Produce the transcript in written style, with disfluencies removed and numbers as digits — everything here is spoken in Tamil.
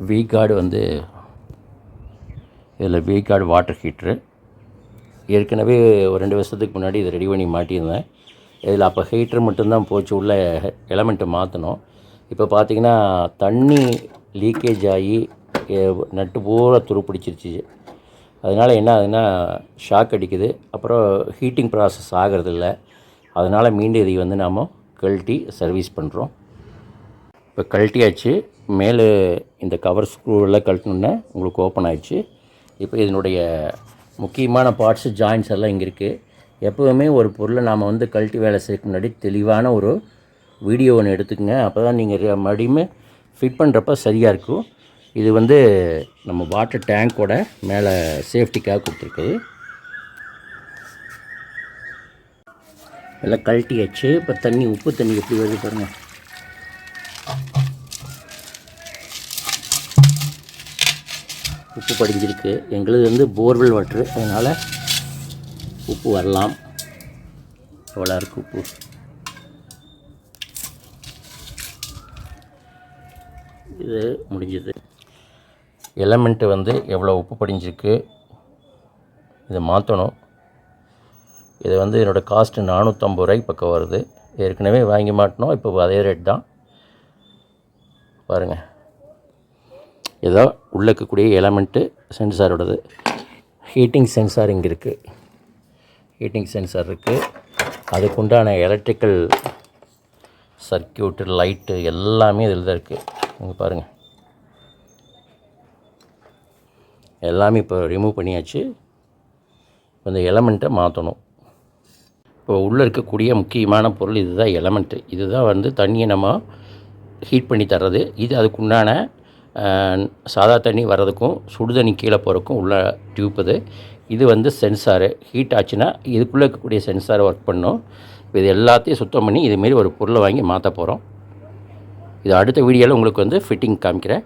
V-Guard வந்து இதில் V-Guard வாட்டர் ஹீட்ரு. ஏற்கனவே ஒரு 2 வருஷத்துக்கு முன்னாடி இதை ரெடி பண்ணி மாட்டியிருந்தேன். இதில் அப்போ ஹீட்ரு மட்டும்தான் போச்சு, உள்ள எலமெண்ட்டை மாற்றணும். இப்போ பார்த்திங்கன்னா தண்ணி லீக்கேஜ் ஆகி நட்டு பூரா துருப்பிடிச்சிருச்சு. அதனால் என்ன ஆகுதுன்னா ஷாக் அடிக்குது, அப்புறம் ஹீட்டிங் ப்ராசஸ் ஆகிறதில்ல. அதனால் மீண்டும் இதை வந்து நாம் கழட்டி சர்வீஸ் பண்ணுறோம். இப்போ கழட்டியாச்சு. மேலே இந்த கவர் ஸ்க்ரூவெல்லாம் கழட்டினோன்னே உங்களுக்கு ஓப்பன் ஆகிடுச்சு. இப்போ இதனுடைய முக்கியமான பார்ட்ஸு ஜாயின்ட்ஸ் எல்லாம் இங்கே இருக்குது. எப்போவுமே ஒரு பொருளை நாம் வந்து கழட்டி வேலை செய்யறதுக்கு முன்னாடி தெளிவான ஒரு வீடியோ ஒன்று எடுத்துக்கங்க. அப்போ தான் நீங்கள் மறுபடியும் ஃபிட் பண்ணுறப்ப சரியாக இருக்கும். இது வந்து நம்ம வாட்டர் டேங்கோட மேலே சேஃப்டிக்காக கொடுத்துருக்குது. எல்லாம் கழட்டியாச்சு. இப்போ தண்ணி, உப்பு தண்ணி எப்படி வருது பாருங்கள். உப்பு படிஞ்சிருக்கு. எங்களுது வந்து போர்வெல் வாட்ரு, அதனால் உப்பு வரலாம். எவ்வளோ இருக்குது உப்பு? இது முடிஞ்சது. எலமெண்ட்டு வந்து எவ்வளோ உப்பு படிஞ்சிருக்கு, இதை மாற்றணும். இது வந்து என்னோடய காஸ்ட்டு 450 ரூபாய்க்கு பக்கம் வருது. ஏற்கனவே வாங்கி மாட்டினோம், இப்போ அதே ரேட் தான். பாருங்கள், ஏதோ உள்ளே இருக்கக்கூடிய எலமெண்ட்டு சென்சாரோடது. ஹீட்டிங் சென்சார் இங்கே இருக்குது. ஹீட்டிங் சென்சார் இருக்குது. அதுக்குண்டான எலக்ட்ரிக்கல் சர்க்கியூட்டு, லைட்டு எல்லாமே இதில் தான் இருக்குது. இங்கே பாருங்கள், எல்லாமே இப்போ ரிமூவ் பண்ணியாச்சு. இந்த எலமெண்ட்டை மாற்றணும். இப்போ உள்ளே இருக்கக்கூடிய முக்கியமான பொருள் இதுதான் எலமெண்ட்டு. இதுதான் வந்து தண்ணியை நம்ம ஹீட் பண்ணி தர்றது. இது அதுக்குண்டான சாதா தண்ணி வர்றதுக்கும் சுடு தண்ணி கீழே போகிறதுக்கும் உள்ள டியூப். இது வந்து சென்சாரு. ஹீட் ஆச்சுன்னா இதுக்குள்ளே இருக்கக்கூடிய சென்சாரை ஒர்க் பண்ணணும். இப்போ இது எல்லாத்தையும் சுத்தம் பண்ணி இதுமாரி ஒரு பொருளை வாங்கி மாற்ற போகிறோம். இது அடுத்த வீடியோவில் உங்களுக்கு வந்து ஃபிட்டிங் காமிக்கிறேன்.